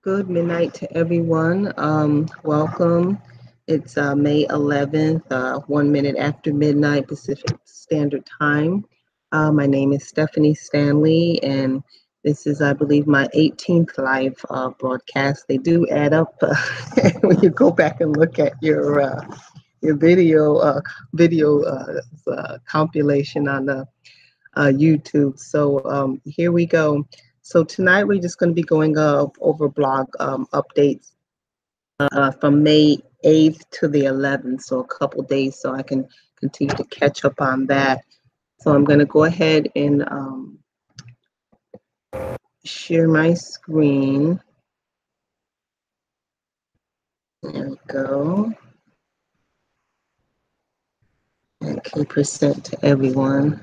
Good midnight to everyone. Welcome. It's May 11th, 1 minute after midnight Pacific Standard Time. My name is Stephanie Stanley, and this is, I believe, my 18th live broadcast. They do add up when you go back and look at your video compilation on the YouTube. So here we go. So tonight we're just going to be going over blog updates from May 8th to the 11th, so a couple days, so I can continue to catch up on that. So I'm going to go ahead and share my screen. There we go. And can present to everyone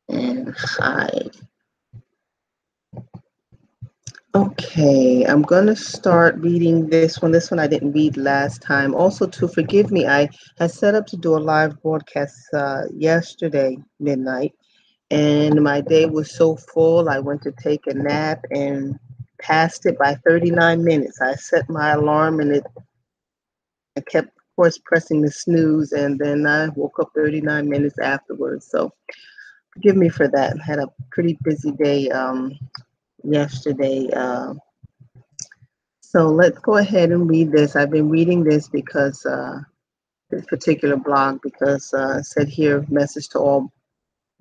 and hide. Okay, I'm going to start reading this one. This one I didn't read last time. Also, to forgive me, I had set up to do a live broadcast yesterday midnight, and my day was so full. I went to take a nap and passed it by 39 minutes. I set my alarm, and I kept, of course, pressing the snooze, and then I woke up 39 minutes afterwards. So forgive me for that. I had a pretty busy day yesterday. So let's go ahead and read this. I've been reading this because this particular blog, because it said here, message to all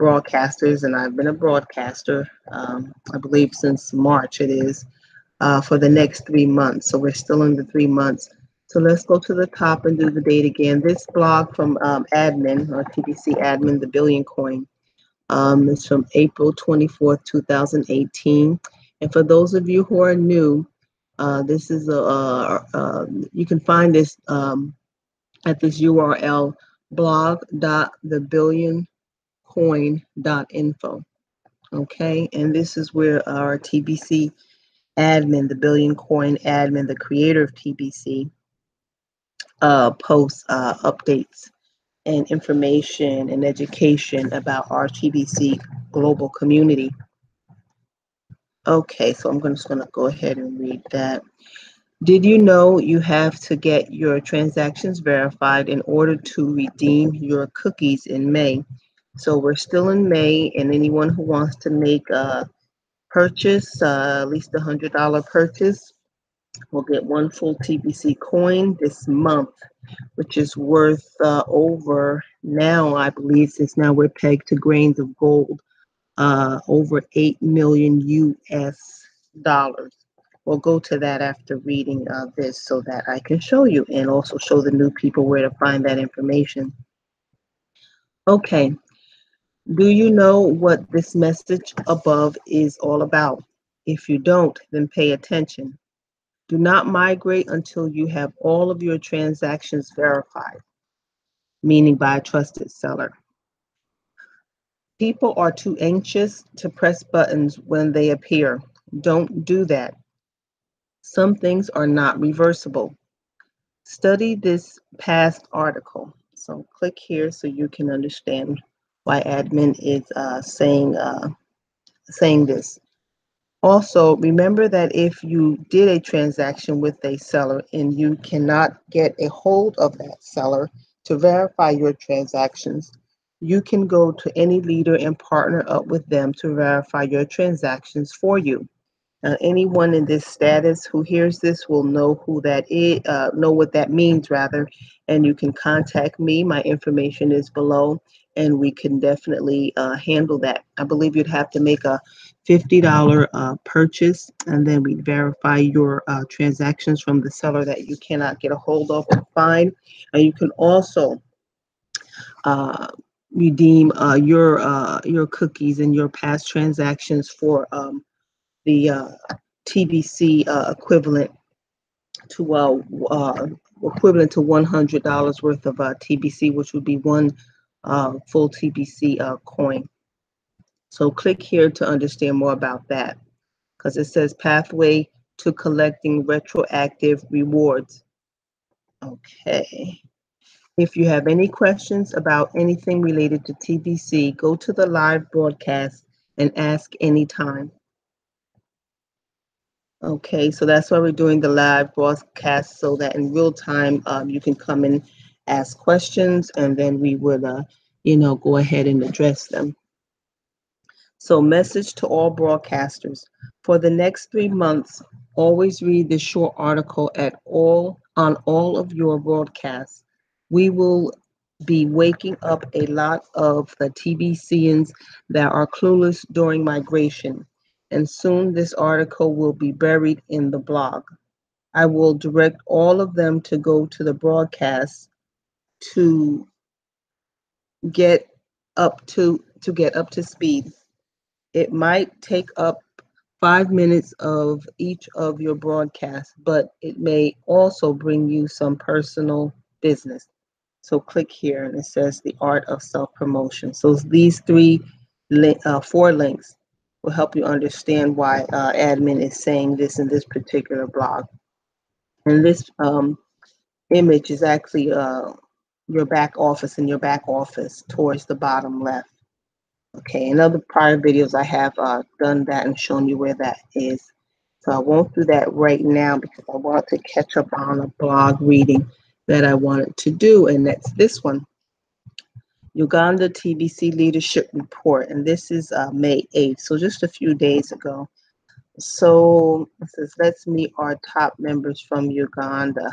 broadcasters, and I've been a broadcaster, I believe since March it is, for the next 3 months. So we're still in the 3 months. So let's go to the top and do the date again. This blog from admin, or TBC admin, the Billion Coin, is from April 24th, 2018. And for those of you who are new, this is you can find this at this URL, blog.thebillioncoin.info. Okay, and this is where our TBC admin, the Billion Coin admin, the creator of TBC, posts updates and information and education about our TBC global community. Okay, so I'm just going to go ahead and read that. Did you know you have to get your transactions verified in order to redeem your cookies in May? So we're still in May, and anyone who wants to make a purchase, at least $100 purchase, will get one full TBC coin this month, which is worth over now, I believe, since now we're pegged to grains of gold, over 8 million US dollars. We'll go to that after reading this so that I can show you and also show the new people where to find that information. Okay, do you know what this message above is all about? If you don't, then pay attention. Do not migrate until you have all of your transactions verified, meaning by a trusted seller. People are too anxious to press buttons when they appear. Don't do that. Some things are not reversible. Study this past article. So click here so you can understand why admin is saying this. Also, remember that if you did a transaction with a seller and you cannot get a hold of that seller to verify your transactions, you can go to any leader and partner up with them to verify your transactions for you. Anyone in this status who hears this will know who that is, know what that means rather, and you can contact me. My information is below, and we can definitely handle that. I believe you'd have to make a $50 purchase, and then we verify your transactions from the seller that you cannot get a hold of or find. And you can also redeem your cookies and your past transactions for the TBC equivalent to $100 worth of TBC, which would be one full TBC coin. So click here to understand more about that, because it says pathway to collecting retroactive rewards. Okay. If you have any questions about anything related to TBC, go to the live broadcast and ask anytime. Okay, so that's why we're doing the live broadcast so that in real time you can come and ask questions, and then we would, go ahead and address them. So, message to all broadcasters. For the next 3 months, always read the short article on all of your broadcasts. We will be waking up a lot of the TBCians that are clueless during migration, and soon this article will be buried in the blog. I will direct all of them to go to the broadcast to get to speed. It might take up 5 minutes of each of your broadcasts, but it may also bring you some personal business. So click here and it says the art of self-promotion. So these four links will help you understand why admin is saying this in this particular blog. And this image is actually your back office, in your back office towards the bottom left. Okay, in other prior videos, I have done that and shown you where that is. So I won't do that right now because I want to catch up on a blog reading that I wanted to do, and that's this one, Uganda TBC Leadership Report, and this is May 8th, so just a few days ago. So it says, let's meet our top members from Uganda.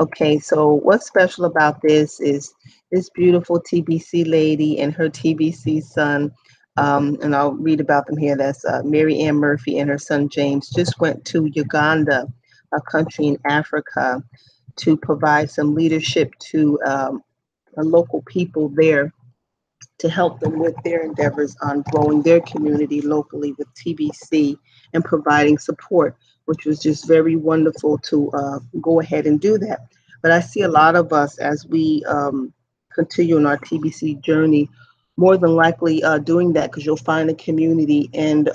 Okay, so what's special about this is this beautiful TBC lady and her TBC son, and I'll read about them here. That's Mary Ann Murphy and her son James just went to Uganda, a country in Africa, to provide some leadership to local people there to help them with their endeavors on growing their community locally with TBC and providing support, which was just very wonderful to go ahead and do that. But I see a lot of us as we continue on our TBC journey, more than likely doing that because you'll find a community and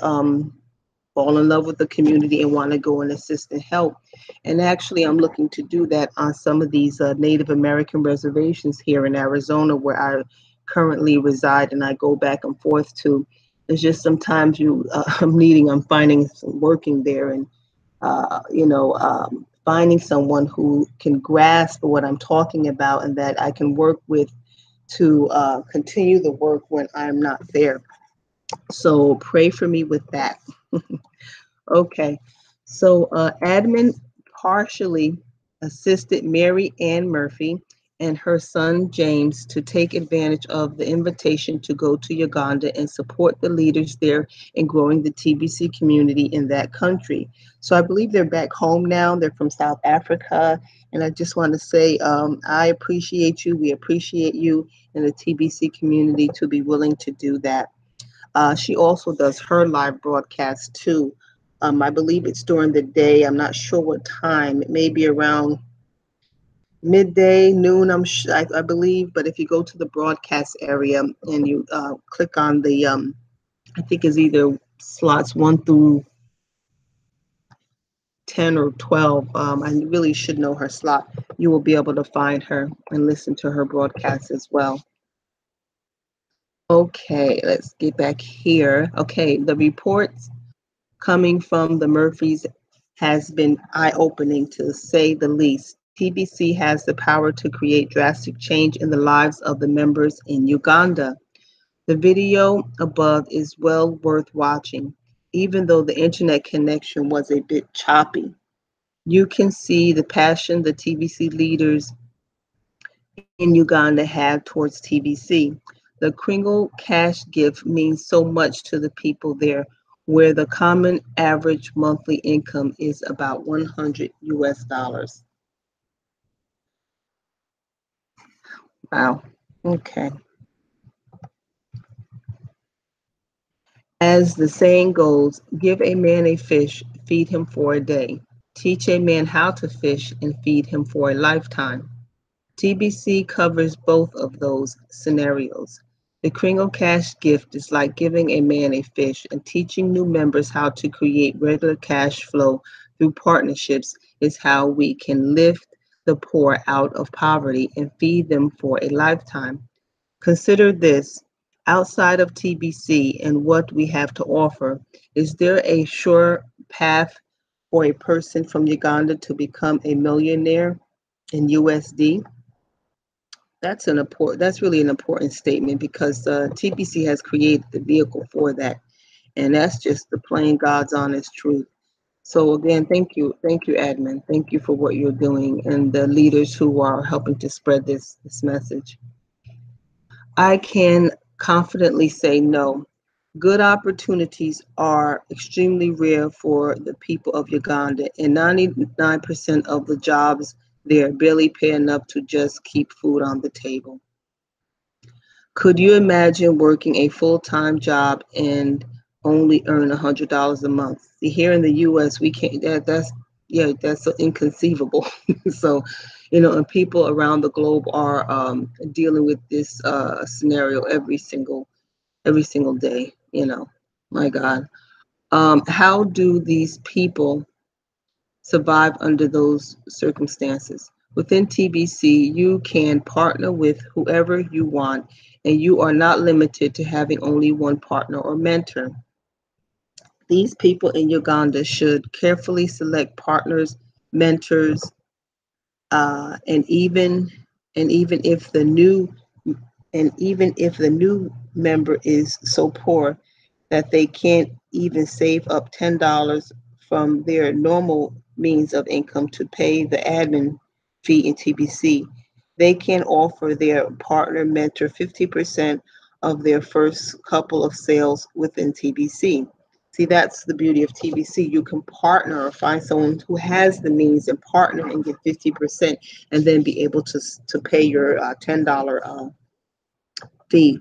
fall in love with the community and want to go and assist and help. And actually, I'm looking to do that on some of these Native American reservations here in Arizona, where I currently reside and I go back and forth to. It's just sometimes I'm finding working there and, finding someone who can grasp what I'm talking about and that I can work with to continue the work when I'm not there. So pray for me with that. Okay, so admin partially assisted Mary Ann Murphy and her son James to take advantage of the invitation to go to Uganda and support the leaders there in growing the TBC community in that country. So I believe they're back home now. They're from South Africa. And I just want to say I appreciate you. We appreciate you in the TBC community to be willing to do that. She also does her live broadcast too. I believe it's during the day. I'm not sure what time. It may be around midday, noon, I believe. But if you go to the broadcast area and you click on the, I think it's either slots 1 through 10 or 12. I really should know her slot. You will be able to find her and listen to her broadcast as well. Okay, let's get back here. Okay, the reports coming from the Murphys has been eye-opening to say the least. TBC has the power to create drastic change in the lives of the members in Uganda. The video above is well worth watching, even though the internet connection was a bit choppy. You can see the passion the TBC leaders in Uganda have towards TBC. The Kringle cash gift means so much to the people there, where the common average monthly income is about 100 US dollars. Wow. Okay. As the saying goes, give a man a fish, feed him for a day. Teach a man how to fish and feed him for a lifetime. TBC covers both of those scenarios. The Kringle Cash gift is like giving a man a fish, and teaching new members how to create regular cash flow through partnerships is how we can lift the poor out of poverty and feed them for a lifetime. Consider this. Outside of TBC and what we have to offer, is there a sure path for a person from Uganda to become a millionaire in USD. That's really an important statement because TBC has created the vehicle for that, and that's just the plain God's honest truth. So again, thank you, admin. Thank you for what you're doing and the leaders who are helping to spread this message. I can confidently say no. Good opportunities are extremely rare for the people of Uganda, and 99% of the jobs there barely pay enough to just keep food on the table. Could you imagine working a full-time job and only earn $100 a month? See, here in the U.S., we can't. That's inconceivable. So, and people around the globe are dealing with this scenario every single day. My God, how do these people survive under those circumstances? Within TBC, you can partner with whoever you want, and you are not limited to having only one partner or mentor. These people in Uganda should carefully select partners, mentors, and even if the new member is so poor that they can't even save up $10 from their normal means of income to pay the admin fee in TBC, they can offer their partner mentor 50% of their first couple of sales within TBC. See, that's the beauty of TBC. You can partner or find someone who has the means and partner and get 50% and then be able to pay your $10 fee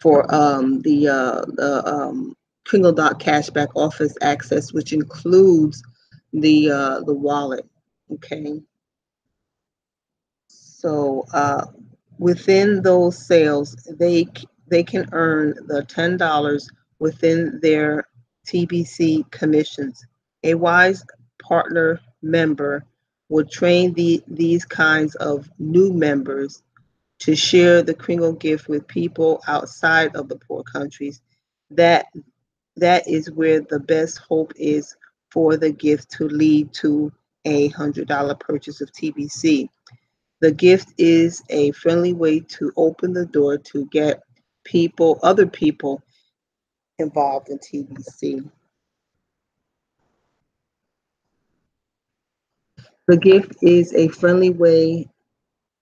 for the Kringle cashback office access, which includes the wallet. Okay, so within those sales, they can earn the $10 within their TBC commissions. A wise partner member would train these kinds of new members to share the Kringle gift with people outside of the poor countries. That that is where the best hope is for the gift to lead to a $100 purchase of TBC. The gift is a friendly way to open the door to get other people involved in TBC. The gift is a friendly way.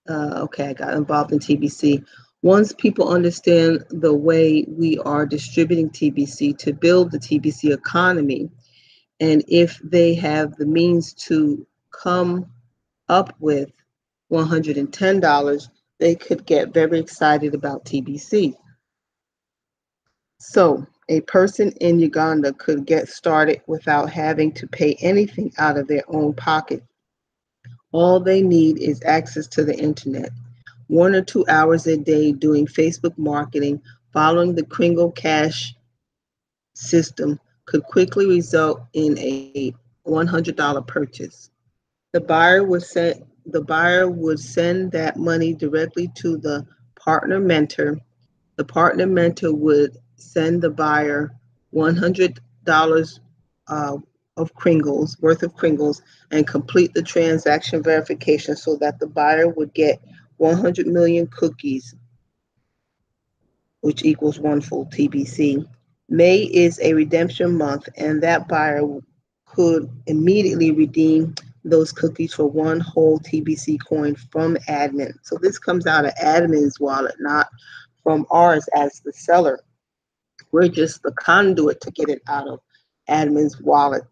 Okay, I got involved in TBC. Once people understand the way we are distributing TBC to build the TBC economy, and if they have the means to come up with $110, they could get very excited about TBC. So a person in Uganda could get started without having to pay anything out of their own pocket. All they need is access to the internet. 1 or 2 hours a day doing Facebook marketing, following the Kringle Cash system could quickly result in a $100 purchase. The buyer would send that money directly to the partner mentor. The partner mentor would send the buyer $100 of Kringles, worth of Kringles, and complete the transaction verification so that the buyer would get 100 million cookies, which equals one full TBC. May is a redemption month, and that buyer could immediately redeem those cookies for one whole TBC coin from admin. So this comes out of admin's wallet, not from ours as the seller. We're just the conduit to get it out of admin's wallet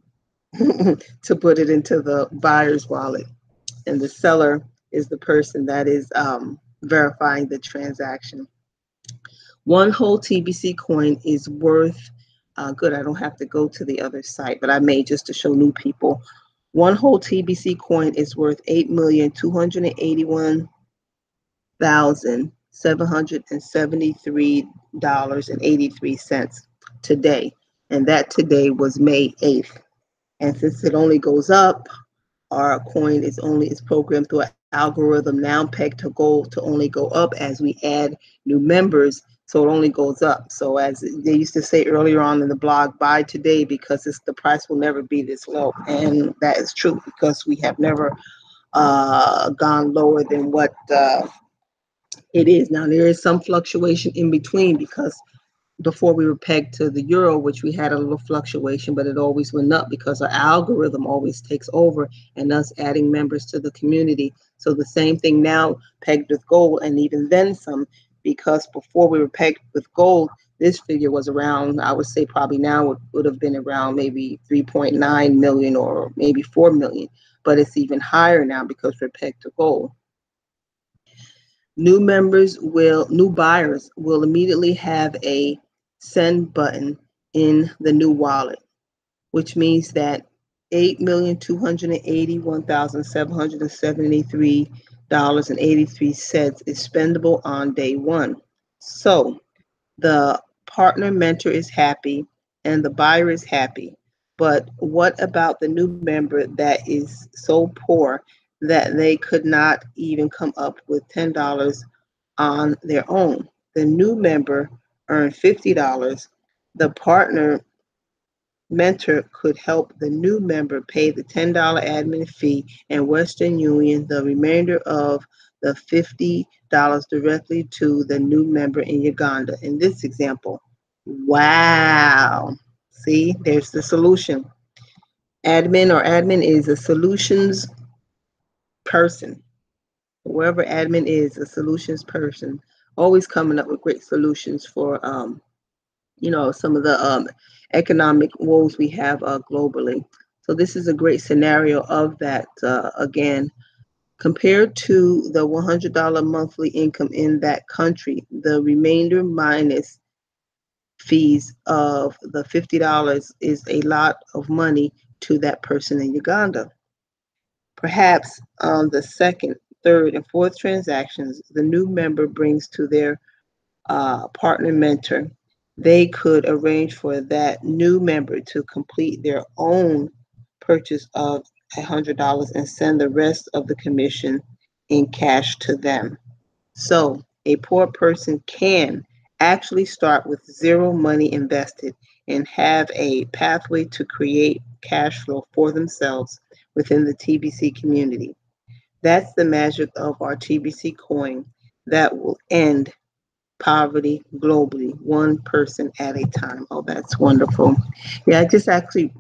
to put it into the buyer's wallet. And the seller is the person that is verifying the transaction. One whole TBC coin is worth, good, I don't have to go to the other site, but I made just to show new people. One whole TBC coin is worth $8,281,773.83 today. And that today was May 8th. And since it only goes up, our coin is programmed through an algorithm now pegged to only go up as we add new members. So it only goes up. So as they used to say earlier on in the blog, buy today because the price will never be this low. And that is true because we have never gone lower than what it is. Now, there is some fluctuation in between because before we were pegged to the euro, which we had a little fluctuation, but it always went up because our algorithm always takes over and us adding members to the community. So the same thing now pegged with gold, and even then some, because before we were pegged with gold, this figure was around, I would say probably now it would have been around maybe 3.9 million or maybe 4 million, but it's even higher now because we're pegged to gold. New buyers will immediately have a send button in the new wallet, which means that $8,281,773.83 is spendable on day one. So the partner mentor is happy and the buyer is happy. But what about the new member that is so poor that they could not even come up with $10 on their own? The new member earned $50. The partner mentor could help the new member pay the $10 admin fee, and Western Union the remainder of the $50 directly to the new member in Uganda. In this example, wow. See, there's the solution. Admin is a solutions person. Wherever admin is, a solutions person, always coming up with great solutions for some of the economic woes we have globally. So this is a great scenario of that. Again, compared to the $100 monthly income in that country, the remainder minus fees of the $50 is a lot of money to that person in Uganda. Perhaps on the second, third, and fourth transactions, the new member brings to their partner mentor, they could arrange for that new member to complete their own purchase of $100 and send the rest of the commission in cash to them. So a poor person can actually start with zero money invested and have a pathway to create cash flow for themselves within the TBC community. That's the magic of our TBC coin that will end poverty globally, one person at a time. Oh, that's wonderful. Yeah, I just actually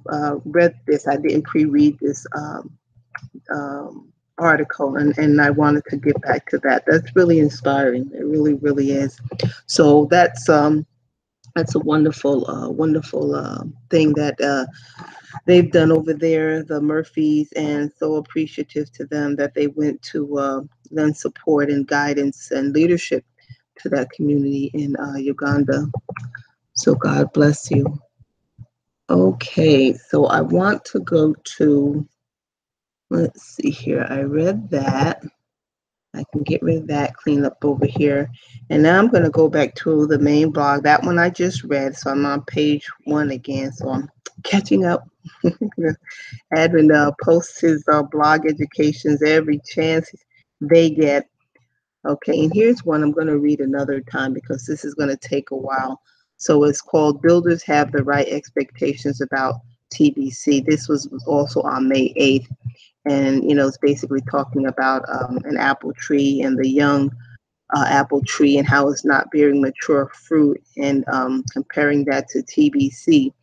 read this. I didn't pre-read this article, and I wanted to get back to that. That's really inspiring. It really, really is. So that's a wonderful, wonderful thing that they've done over there, the Murphys, and so appreciative to them that they went to lend support and guidance and leadership to that community in Uganda. So God bless you. Okay, so I want to go to, let's see here. I read that. I can get rid of that, clean up over here. And now I'm going to go back to the main blog. That one I just read, so I'm on page 1 again. So I'm catching up. Admin posts his blog educations every chance they get. Okay, and here's one I'm going to read another time because this is going to take a while. So it's called Builders Have the Right Expectations About TBC. This was also on May 8th. And, it's basically talking about an apple tree and the young apple tree and how it's not bearing mature fruit, and comparing that to TBC.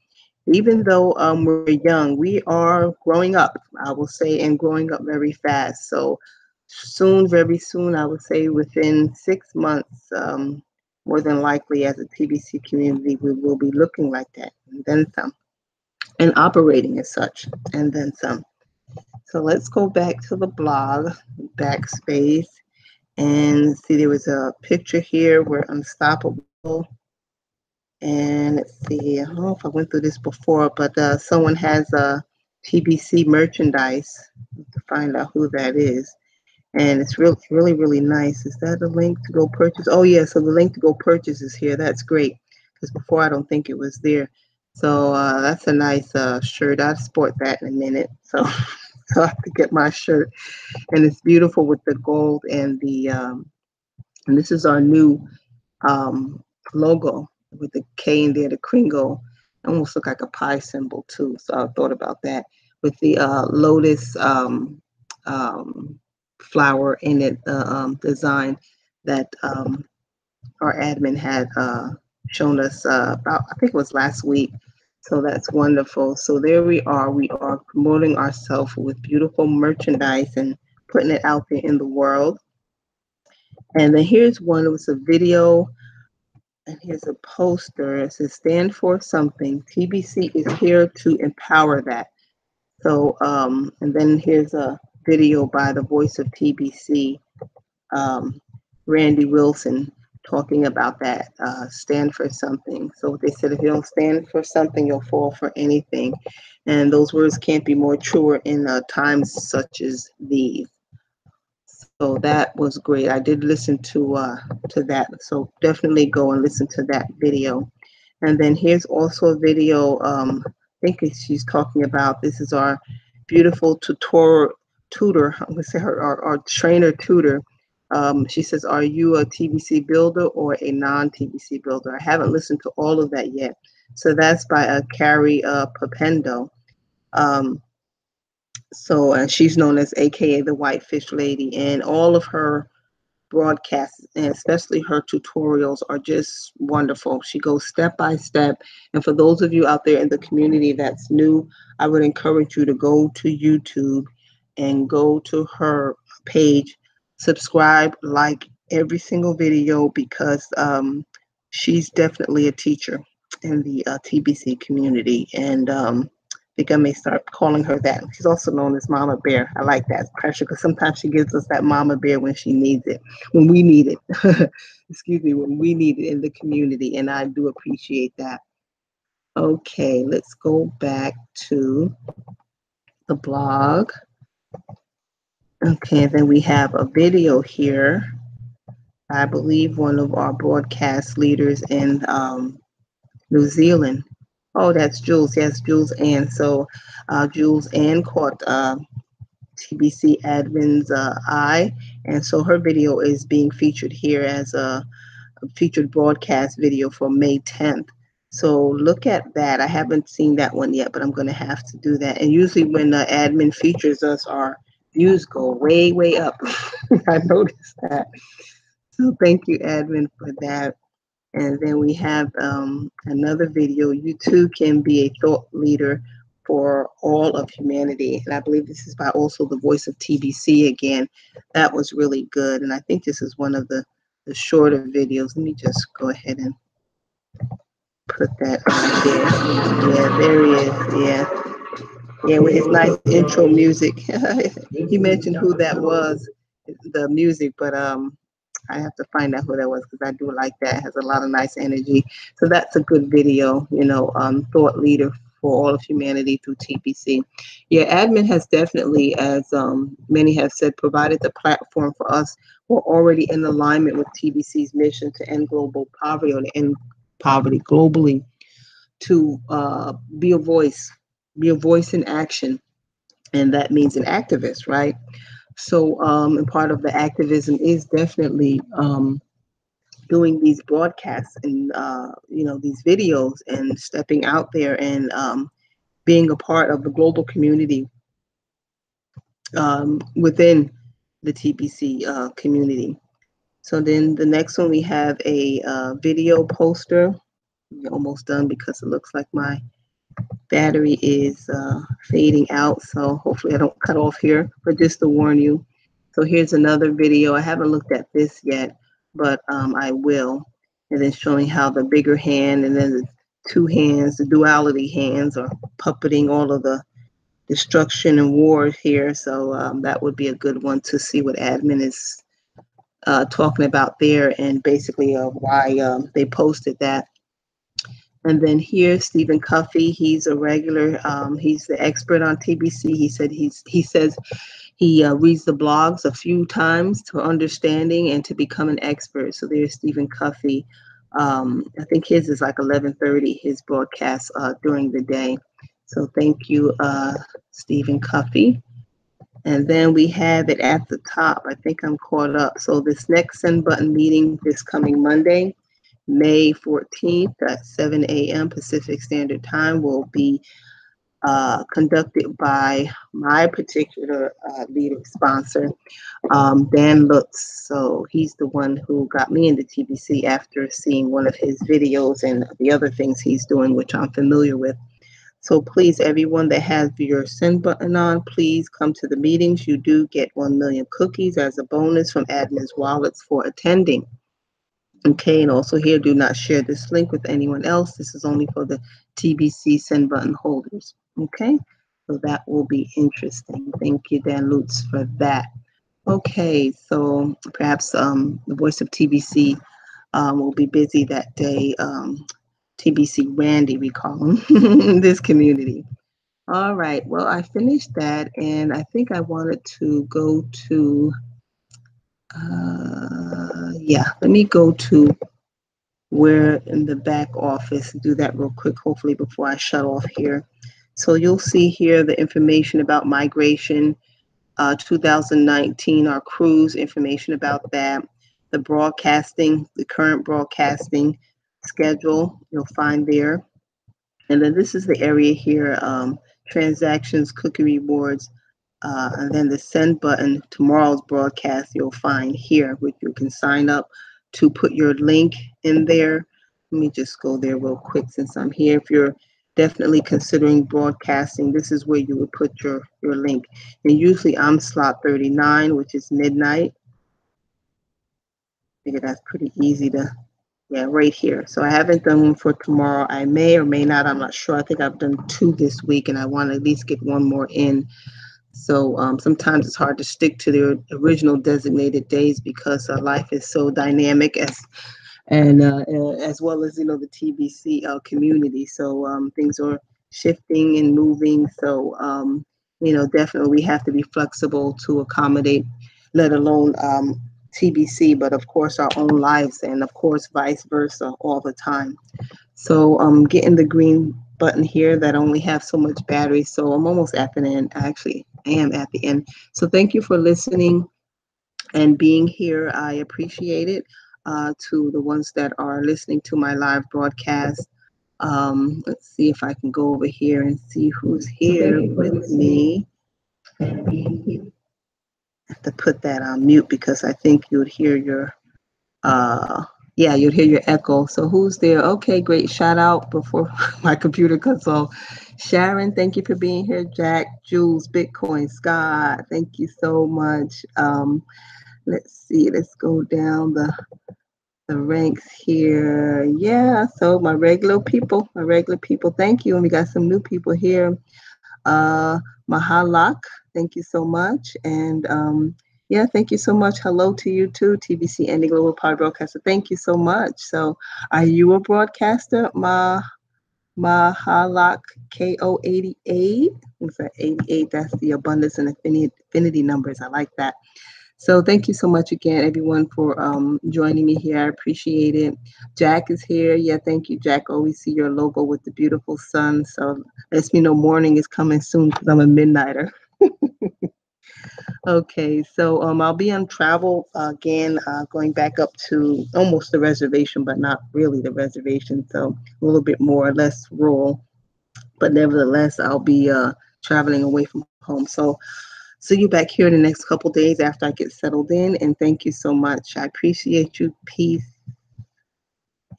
Even though we're young, we are growing up, I will say, and growing up very fast. So soon, very soon, I would say within 6 months, more than likely as a TBC community, we will be looking like that, and then some, and operating as such, and then some. So let's go back to the blog, backspace, and see there was a picture here where Unstoppable. And let's see, I don't know if I went through this before, but someone has a TBC merchandise to find out who that is. And it's really, really, really nice. Is that a link to go purchase? Oh, yeah, so the link to go purchase is here. That's great, because before I don't think it was there. So that's a nice shirt. I'll sport that in a minute. So, so I have to get my shirt. And it's beautiful with the gold and the, and this is our new logo with the K in there, the Kringle. Almost look like a pie symbol too. So I thought about that with the lotus flower in it, design that our admin had shown us about, I think it was last week. So that's wonderful. So there we are. We are promoting ourselves with beautiful merchandise and putting it out there in the world. And then here's one. It was a video, and here's a poster. It says, "Stand for something. TBC is here to empower that." So, and then here's a video by the voice of TBC, Randy Wilson, talking about that, stand for something. So they said, if you don't stand for something, you'll fall for anything. And those words can't be more truer in times such as these. So that was great. I did listen to that. So definitely go and listen to that video. And then here's also a video, I think she's talking about, this is our beautiful tutor, I'm gonna say our trainer tutor. She says, are you a TBC builder or a non-TBC builder? I haven't listened to all of that yet. So that's by Carrie Papendo. So she's known as AKA the White Fish Lady, and all of her broadcasts and especially her tutorials are just wonderful. She goes step by step. And for those of you out there in the community that's new, I would encourage you to go to YouTube and go to her page, subscribe, like every single video, because she's definitely a teacher in the TBC community. And I think I may start calling her that. She's also known as Mama Bear. I like that pressure because sometimes she gives us that Mama Bear when she needs it, when we need it. Excuse me, when we need it in the community, and I do appreciate that. Okay, let's go back to the blog. Okay, then we have a video here. I believe one of our broadcast leaders in New Zealand. Oh, that's Jules. Yes, Jules Ann. So Jules Ann caught TBC admin's eye, and so her video is being featured here as a featured broadcast video for May 10th. So look at that. I haven't seen that one yet, but I'm going to have to do that. And usually when the admin features us, our views go way, way up. I noticed that. So thank you, admin, for that. And then we have another video. You too can be a thought leader for all of humanity. And I believe this is by also the voice of TBC again. That was really good. And I think this is one of the shorter videos. Let me just go ahead and put that on there. Yeah, there he is. Yeah. Yeah, with his nice intro music. He mentioned who that was, the music, but I have to find out who that was because I do like that. It has a lot of nice energy. So that's a good video, you know, thought leader for all of humanity through TBC. Yeah, admin has definitely, as many have said, provided the platform for us. We're already in alignment with TBC's mission to end global poverty, or to end poverty globally, to be a voice in action. And that means an activist, right? So, and part of the activism is definitely doing these broadcasts and, you know, these videos and stepping out there and being a part of the global community within the TBC community. So then the next one, we have a video poster. We're almost done because it looks like my battery is fading out. So hopefully I don't cut off here, but just to warn you. So here's another video. I haven't looked at this yet, but I will. And then showing how the bigger hand and then the two hands, the duality hands, are puppeting all of the destruction and war here. So that would be a good one to see what admin is talking about there, and basically why they posted that. And then here's Stephen Cuffey. He's a regular. He's the expert on TBC. He says he reads the blogs a few times to understanding and to become an expert. So there's Stephen Cuffey. I think his is like 11:30. His broadcast during the day. So thank you, Stephen Cuffey. And then we have it at the top. I think I'm caught up. So this next send button meeting this coming Monday. May 14th at 7 a.m. Pacific Standard Time will be conducted by my particular leader sponsor, Dan Lutz. So he's the one who got me into TBC after seeing one of his videos and the other things he's doing, which I'm familiar with. So please, everyone that has your send button on, please come to the meetings. You do get 1 million cookies as a bonus from admin's wallets for attending. Okay, and also here, do not share this link with anyone else. This is only for the TBC send button holders. Okay, so that will be interesting. Thank you, Dan Lutz, for that. Okay, so perhaps the voice of TBC will be busy that day. TBC Randy, we call him in this community. All right, well, I finished that, and I think I wanted to go to, let me go to where in the back office, do that real quick, hopefully before I shut off here. So you'll see here the information about migration, 2019, our cruise, information about that, the broadcasting, the current broadcasting schedule, you'll find there. And then this is the area here, transactions, cookie rewards, and then the send button, tomorrow's broadcast, you'll find here, which you can sign up to put your link in there. Let me just go there real quick since I'm here. If you're definitely considering broadcasting, this is where you would put your link. And usually I'm slot 39, which is midnight. I figure that's pretty easy to, yeah, right here. So I haven't done one for tomorrow. I may or may not, I'm not sure. I think I've done 2 this week, and I want to at least get 1 more in. So sometimes it's hard to stick to the original designated days because life is so dynamic, as well as, you know, the TBC community. So things are shifting and moving. So, you know, definitely we have to be flexible to accommodate, let alone TBC, but of course our own lives, and of course vice versa all the time. So I'm getting the green button here that only have so much battery. So I'm almost at the end. Actually, I am at the end. So thank you for listening and being here. I appreciate it. To the ones that are listening to my live broadcast. Let's see if I can go over here and see who's here with me. I have to put that on mute because I think you'd hear your you'd hear your echo. So who's there? Okay, great. Shout out before my computer cuts off. Sharon, thank you for being here. Jack, Jules, Bitcoin, Scott, thank you so much. Let's see, let's go down the ranks here. Yeah, so my regular people, thank you. And we got some new people here. Mahalak, thank you so much. And yeah, thank you so much. Hello to you too, TBC Ending Global Poverty Broadcaster. Thank you so much. So are you a broadcaster? Mahalak KO88. What's that? 88, that's the abundance and affinity numbers. I like that. So thank you so much again, everyone, for joining me here. I appreciate it. Jack is here. Yeah, thank you, Jack. Always see your logo with the beautiful sun. So lets me know morning is coming soon because I'm a midnighter. Okay, so I'll be on travel again, going back up to almost the reservation, but not really the reservation. So a little bit more or less rural, but nevertheless, I'll be traveling away from home. So see you back here in the next couple days after I get settled in. And thank you so much. I appreciate you. Peace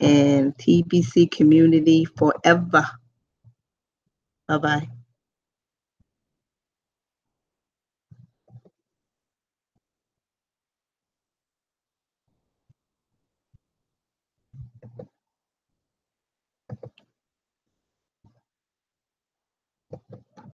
and TBC community forever. Bye-bye.